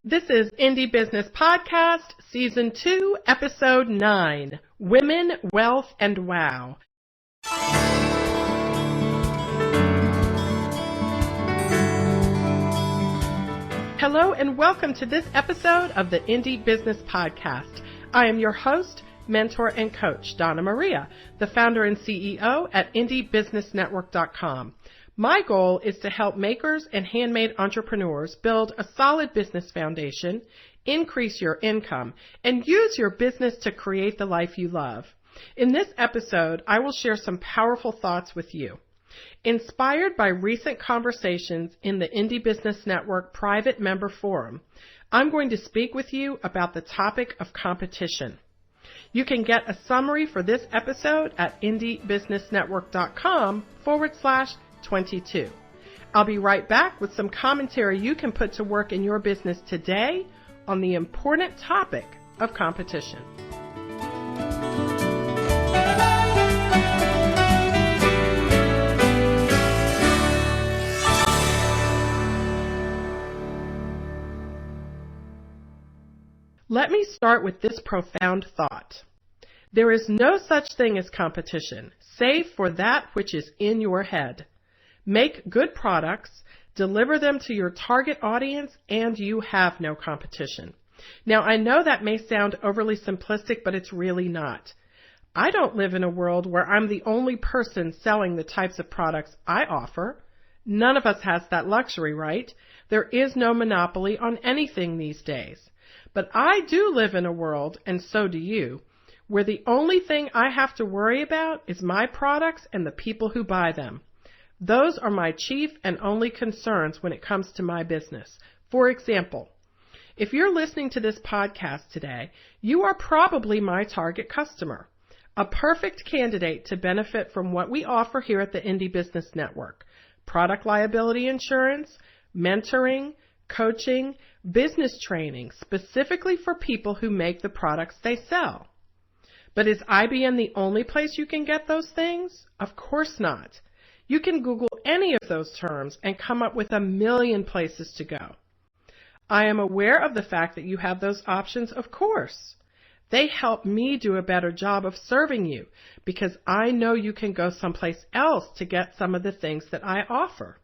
This is Indie Business Podcast, Season 2, Episode 9, Women, Wealth, and Wow. Hello and welcome to this episode of the Indie Business Podcast. I am your host, mentor, and coach, Donna Maria, the founder and CEO at indiebusinessnetwork.com. My goal is to help makers and handmade entrepreneurs build a solid business foundation, increase your income, and use your business to create the life you love. In this episode, I will share some powerful thoughts with you. Inspired by recent conversations in the Indie Business Network private member forum, I'm going to speak with you about the topic of competition. You can get a summary for this episode at indiebusinessnetwork.com/22. I'll be right back with some commentary you can put to work in your business today on the important topic of competition. Let me start with this profound thought. There is no such thing as competition, save for that which is in your head. Make good products, deliver them to your target audience, and you have no competition. Now, I know that may sound overly simplistic, but it's really not. I don't live in a world where I'm the only person selling the types of products I offer. None of us has that luxury, right? There is no monopoly on anything these days. But I do live in a world, and so do you, where the only thing I have to worry about is my products and the people who buy them. Those are my chief and only concerns when it comes to my business. For example, if you're listening to this podcast today, you are probably my target customer, a perfect candidate to benefit from what we offer here at the Indie Business Network: product liability insurance, mentoring, coaching, business training, specifically for people who make the products they sell. But is IBN the only place you can get those things? Of course not. You can Google any of those terms and come up with a million places to go. I am aware of the fact that you have those options, of course. They help me do a better job of serving you because I know you can go someplace else to get some of the things that I offer.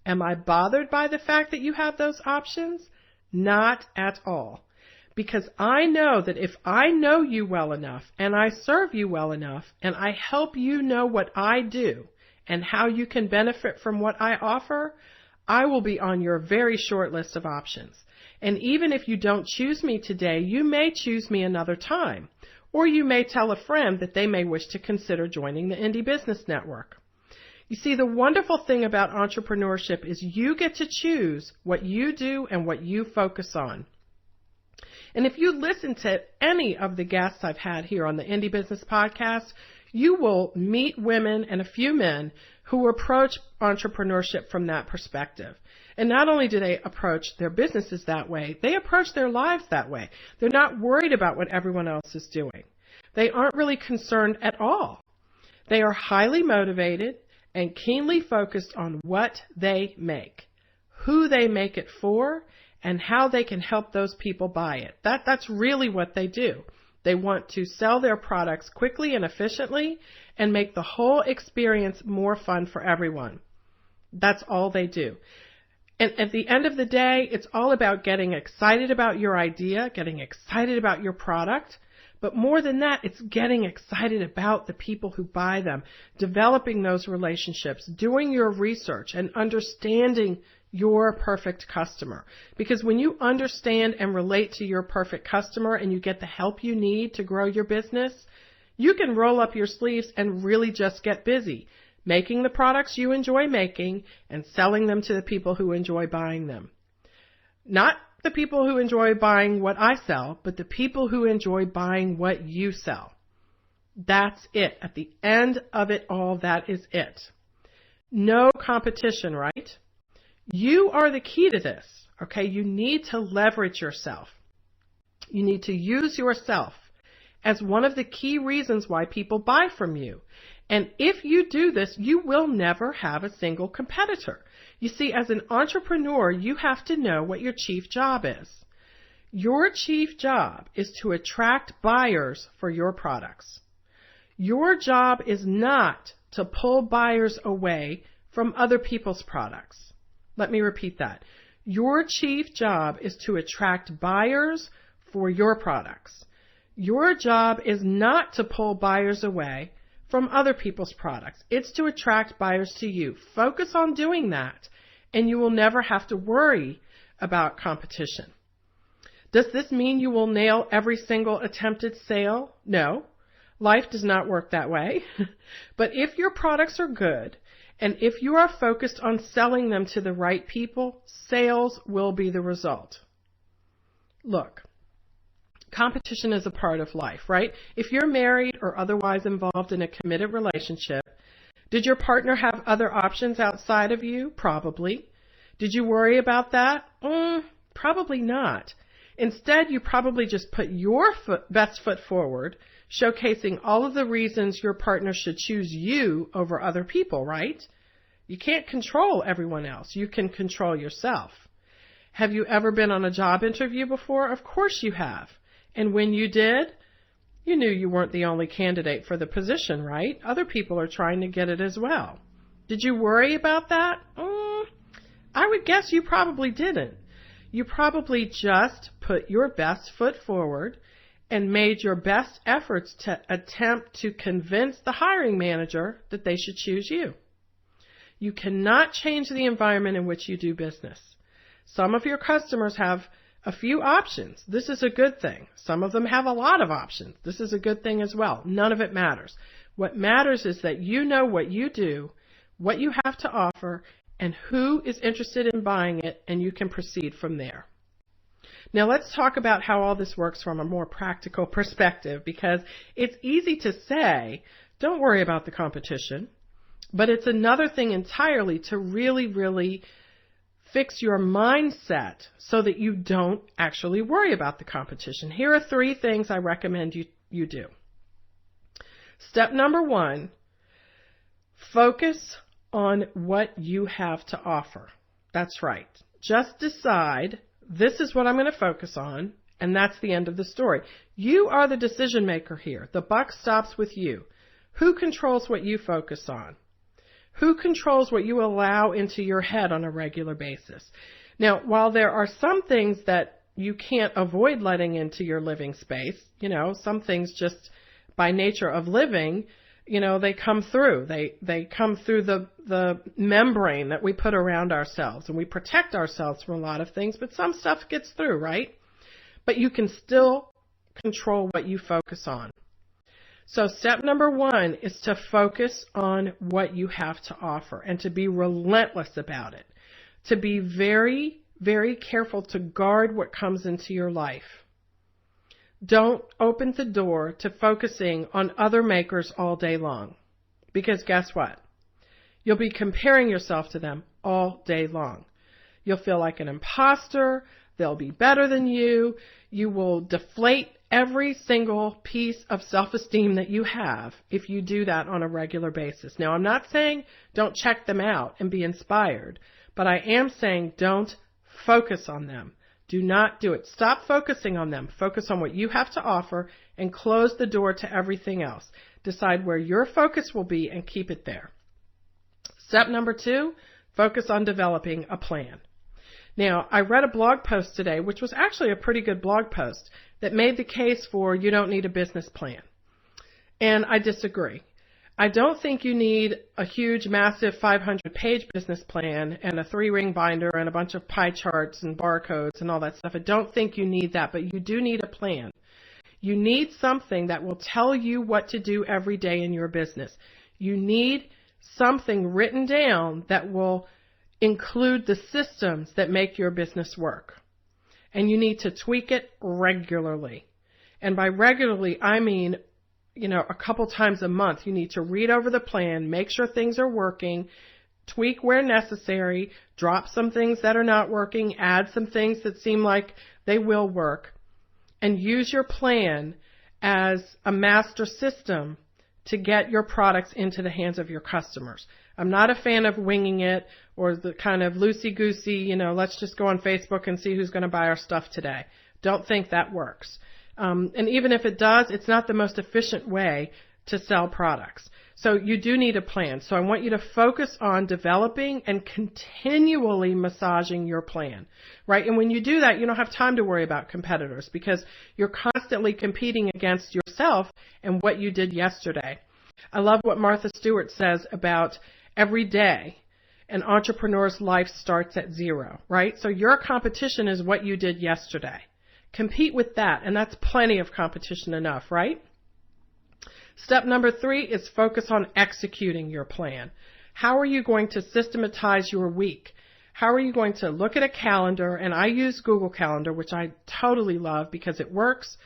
Am I bothered by the fact that you have those options? Not at all. Because I know that if I know you well enough and I serve you well enough and I help you know what I do and how you can benefit from what I offer, I will be on your very short list of options. And even if you don't choose me today, you may choose me another time. Or you may tell a friend that they may wish to consider joining the Indie Business Network. You see, the wonderful thing about entrepreneurship is you get to choose what you do and what you focus on. And if you listen to any of the guests I've had here on the Indie Business Podcast, you will meet women and a few men who approach entrepreneurship from that perspective. And not only do they approach their businesses that way, they approach their lives that way. They're not worried about what everyone else is doing. They aren't really concerned at all. They are highly motivated and keenly focused on what they make, who they make it for, and how they can help those people buy it. That's really what they do. They want to sell their products quickly and efficiently and make the whole experience more fun for everyone. That's all they do. And at the end of the day, it's all about getting excited about your idea, getting excited about your product. But more than that, it's getting excited about the people who buy them, developing those relationships, doing your research, and understanding your perfect customer. Because when you understand and relate to your perfect customer and you get the help you need to grow your business, you can roll up your sleeves and really just get busy, making the products you enjoy making and selling them to the people who enjoy buying them. Not the people who enjoy buying what I sell, but the people who enjoy buying what you sell. That's it. At the end of it all, that is it. No competition, right? You are the key to this, okay? You need to leverage yourself. You need to use yourself as one of the key reasons why people buy from you. And if you do this, you will never have a single competitor. You see, as an entrepreneur, you have to know what your chief job is. Your chief job is to attract buyers for your products. Your job is not to pull buyers away from other people's products. Let me repeat that. Your chief job is to attract buyers for your products. Your job is not to pull buyers away from other people's products. It's to attract buyers to you. Focus on doing that, and you will never have to worry about competition. Does this mean you will nail every single attempted sale? No. Life does not work that way. But if your products are good, and if you are focused on selling them to the right people, sales will be the result. Look, competition is a part of life, right? If you're married or otherwise involved in a committed relationship, did your partner have other options outside of you? Probably. Did you worry about that? Probably not. Instead, you probably just put your best foot forward, showcasing all of the reasons your partner should choose you over other people, right? You can't control everyone else. You can control yourself. Have you ever been on a job interview before? Of course you have. And when you did, you knew you weren't the only candidate for the position, right? Other people are trying to get it as well. Did you worry about that? I would guess you probably didn't. You probably just put your best foot forward and made your best efforts to attempt to convince the hiring manager that they should choose you. You cannot change the environment in which you do business. Some of your customers have a few options. This is a good thing. Some of them have a lot of options. This is a good thing as well. None of it matters. What matters is that you know what you do, what you have to offer, and who is interested in buying it, and you can proceed from there. Now let's talk about how all this works from a more practical perspective, because it's easy to say, don't worry about the competition, but it's another thing entirely to really fix your mindset so that you don't actually worry about the competition. Here are 3 things I recommend you do. Step number 1, focus on what you have to offer. That's right. Just decide, this is what I'm going to focus on, and that's the end of the story. You are the decision maker here. The buck stops with you. Who controls what you focus on? Who controls what you allow into your head on a regular basis? Now, while there are some things that you can't avoid letting into your living space, some things just by nature of living, they come through. They come through the membrane that we put around ourselves, and we protect ourselves from a lot of things, but some stuff gets through, right? But you can still control what you focus on. So step number 1 is to focus on what you have to offer and to be relentless about it. To be very, very careful to guard what comes into your life. Don't open the door to focusing on other makers all day long. Because guess what? You'll be comparing yourself to them all day long. You'll feel like an imposter. They'll be better than you. You will deflate every single piece of self-esteem that you have if you do that on a regular basis. Now, I'm not saying don't check them out and be inspired, but I am saying don't focus on them. Do not do it. Stop focusing on them. Focus on what you have to offer and close the door to everything else. Decide where your focus will be and keep it there. Step number 2, focus on developing a plan. Now, I read a blog post today, which was actually a pretty good blog post, that made the case for you don't need a business plan. And I disagree. I don't think you need a huge, massive 500-page business plan and a 3-ring binder and a bunch of pie charts and barcodes and all that stuff. I don't think you need that, but you do need a plan. You need something that will tell you what to do every day in your business. You need something written down that will include the systems that make your business work. And you need to tweak it regularly. And by regularly, I mean a couple times a month. You need to read over the plan, make sure things are working, tweak where necessary, drop some things that are not working, add some things that seem like they will work, and use your plan as a master system to get your products into the hands of your customers. I'm not a fan of winging it or the kind of loosey-goosey, let's just go on Facebook and see who's going to buy our stuff today. Don't think that works. And even if it does, it's not the most efficient way to sell products. So you do need a plan. So I want you to focus on developing and continually massaging your plan, right? And when you do that, you don't have time to worry about competitors because you're constantly competing against yourself and what you did yesterday. I love what Martha Stewart says about every day an entrepreneur's life starts at zero, right? So your competition is what you did yesterday. Compete with that, and that's plenty of competition enough, right? Step number 3 is focus on executing your plan. How are you going to systematize your week? How are you going to look at a calendar? And I use Google Calendar, which I totally love because it works.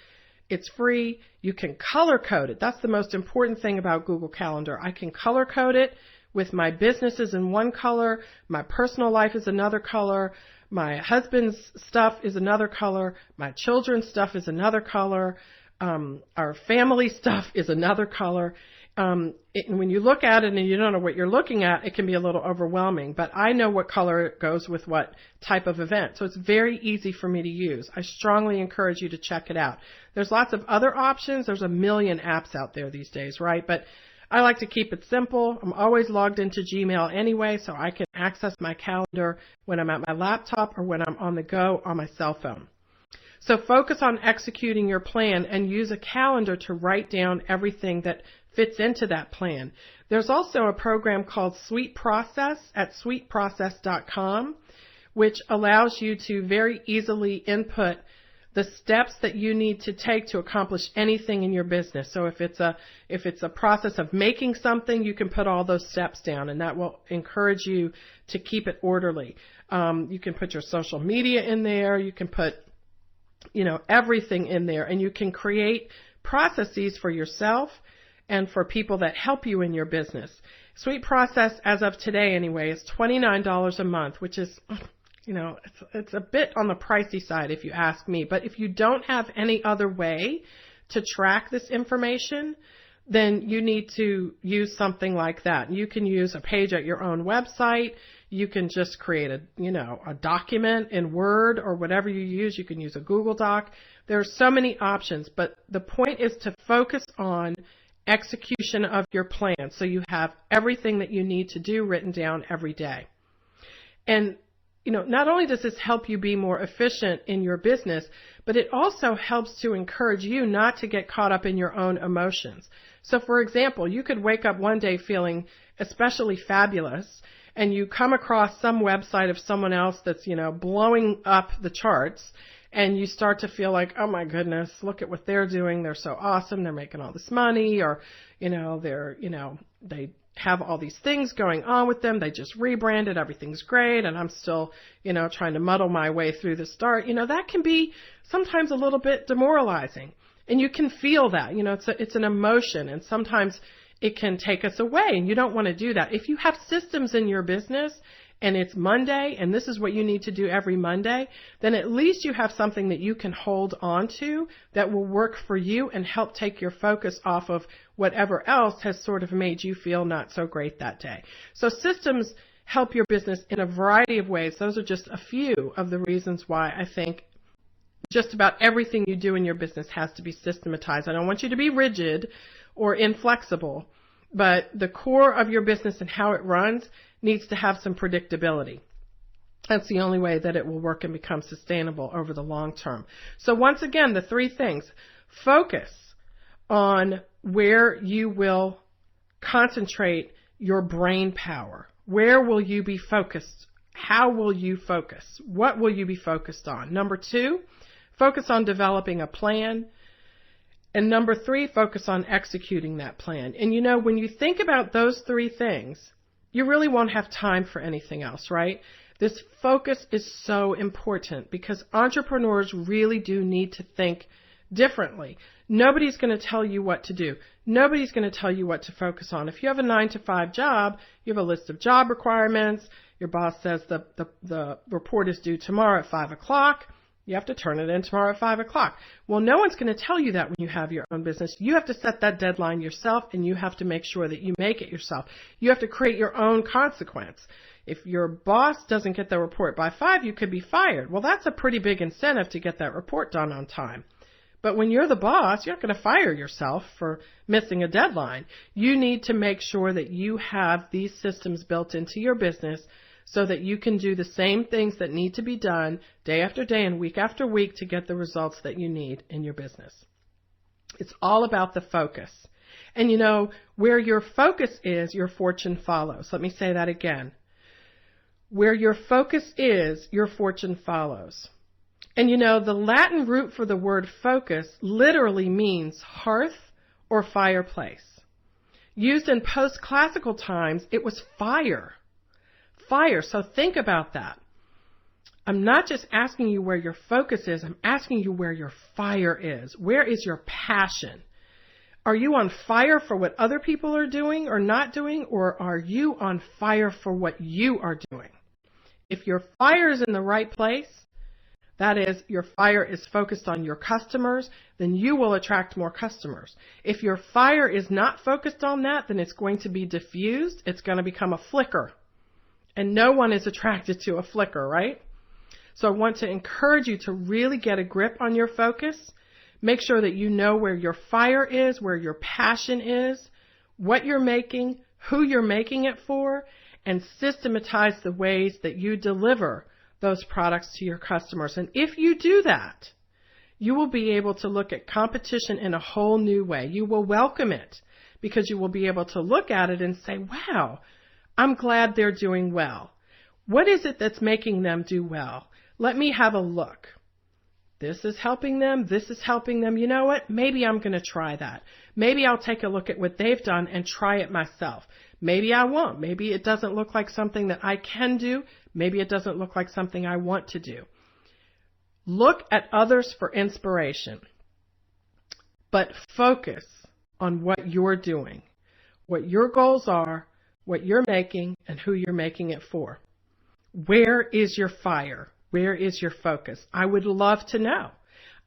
It's free. You can color code it. That's the most important thing about Google Calendar. I can color code it with my businesses in one color. My personal life is another color. My husband's stuff is another color. My children's stuff is another color. Our family stuff is another color. And when you look at it and you don't know what you're looking at, it can be a little overwhelming. But I know what color goes with what type of event. So it's very easy for me to use. I strongly encourage you to check it out. There's lots of other options. There's a million apps out there these days, right? But I like to keep it simple. I'm always logged into Gmail anyway, so I can access my calendar when I'm at my laptop or when I'm on the go on my cell phone. So focus on executing your plan and use a calendar to write down everything that fits into that plan. There's also a program called Sweet Process at sweetprocess.com, which allows you to very easily input the steps that you need to take to accomplish anything in your business. So if it's a process of making something, you can put all those steps down, and that will encourage you to keep it orderly. You can put your social media in there. You can put everything in there, and you can create processes for yourself and for people that help you in your business. Sweet Process, as of today anyway, is $29 a month, which is, it's a bit on the pricey side if you ask me. But if you don't have any other way to track this information, then you need to use something like that. You can use a page at your own website. You can just create a document in Word or whatever you use. You can use a Google Doc. There are so many options, but the point is to focus on execution of your plan so you have everything that you need to do written down every day. And, not only does this help you be more efficient in your business, but it also helps to encourage you not to get caught up in your own emotions. So, for example, you could wake up one day feeling especially fabulous, and you come across some website of someone else that's, blowing up the charts, and you start to feel like, oh my goodness, look at what they're doing. They're so awesome. They're making all this money, or, they have all these things going on with them. They just rebranded. Everything's great. And I'm still, trying to muddle my way through the start. That can be sometimes a little bit demoralizing, and you can feel that, it's an emotion, and sometimes it can take us away, and you don't want to do that. If you have systems in your business and it's Monday and this is what you need to do every Monday, then at least you have something that you can hold on to that will work for you and help take your focus off of whatever else has sort of made you feel not so great that day. So systems help your business in a variety of ways. Those are just a few of the reasons why I think just about everything you do in your business has to be systematized. I don't want you to be rigid or inflexible, but the core of your business and how it runs needs to have some predictability. That's the only way that it will work and become sustainable over the long term. So once again, the 3 things: focus on where you will concentrate your brain power. Where will you be focused? How will you focus? What will you be focused on? Number 2, focus on developing a plan. And number 3, focus on executing that plan. And when you think about those 3 things, you really won't have time for anything else, right? This focus is so important because entrepreneurs really do need to think differently. Nobody's going to tell you what to do. Nobody's going to tell you what to focus on. If you have a 9-to-5 job, you have a list of job requirements. Your boss says the report is due tomorrow at 5 o'clock. You have to turn it in tomorrow at 5 o'clock. Well, no one's going to tell you that when you have your own business. You have to set that deadline yourself, and you have to make sure that you make it yourself. You have to create your own consequence. If your boss doesn't get the report by 5, you could be fired. Well, that's a pretty big incentive to get that report done on time. But when you're the boss, you're not going to fire yourself for missing a deadline. You need to make sure that you have these systems built into your business so that you can do the same things that need to be done day after day and week after week to get the results that you need in your business. It's all about the focus. And you know, where your focus is, your fortune follows. Let me say that again. Where your focus is, your fortune follows. And you know, the Latin root for the word focus literally means hearth or fireplace. Used in post-classical times, it was fire. Fire. So think about that. I'm not just asking you where your focus is, I'm asking you where your fire is. Where is your passion? Are you on fire for what other people are doing or not doing, or are you on fire for what you are doing? If your fire is in the right place, that is, your fire is focused on your customers, then you will attract more customers. If your fire is not focused on that, then it's going to be diffused. It's going to become a flicker. And no one is attracted to a flicker, right? So I want to encourage you to really get a grip on your focus. Make sure that you know where your fire is, where your passion is, what you're making, who you're making it for, and systematize the ways that you deliver those products to your customers. And if you do that, you will be able to look at competition in a whole new way. You will welcome it because you will be able to look at it and say, wow, I'm glad they're doing well. What is it that's making them do well? Let me have a look. This is helping them. This is helping them. You know what? Maybe I'm going to try that. Maybe I'll take a look at what they've done and try it myself. Maybe I won't. Maybe it doesn't look like something that I can do. Maybe it doesn't look like something I want to do. Look at others for inspiration, but focus on what you're doing, what your goals are, what you're making, and who you're making it for. Where is your fire? Where is your focus? I would love to know.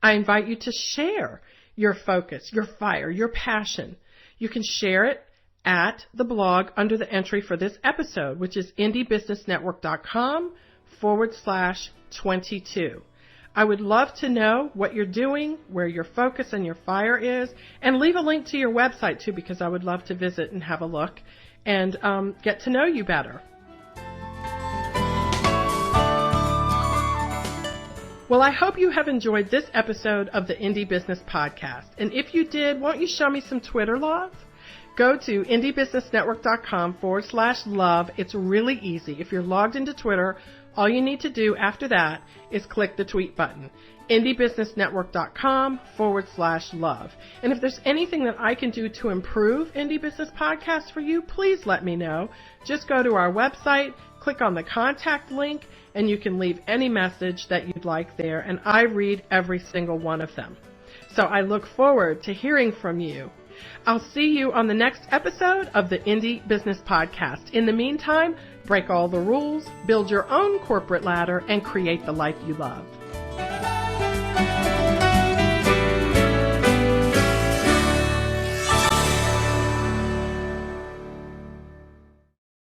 I invite you to share your focus, your fire, your passion. You can share it at the blog under the entry for this episode, which is indiebusinessnetwork.com/22. I would love to know what you're doing, where your focus and your fire is, and leave a link to your website too, because I would love to visit and have a look and get to know you better. Well, I hope you have enjoyed this episode of the Indie Business Podcast. And if you did, won't you show me some Twitter love? Go to indiebusinessnetwork.com/love. It's really easy. If you're logged into Twitter, all you need to do after that is click the tweet button. indiebusinessnetwork.com/love. And if there's anything that I can do to improve Indie Business Podcast for you, please let me know. Just go to our website, click on the contact link, and you can leave any message that you'd like there, and I read every single one of them. So I look forward to hearing from you. I'll see you on the next episode of the Indie Business Podcast. In the meantime, break all the rules, build your own corporate ladder, and create the life you love.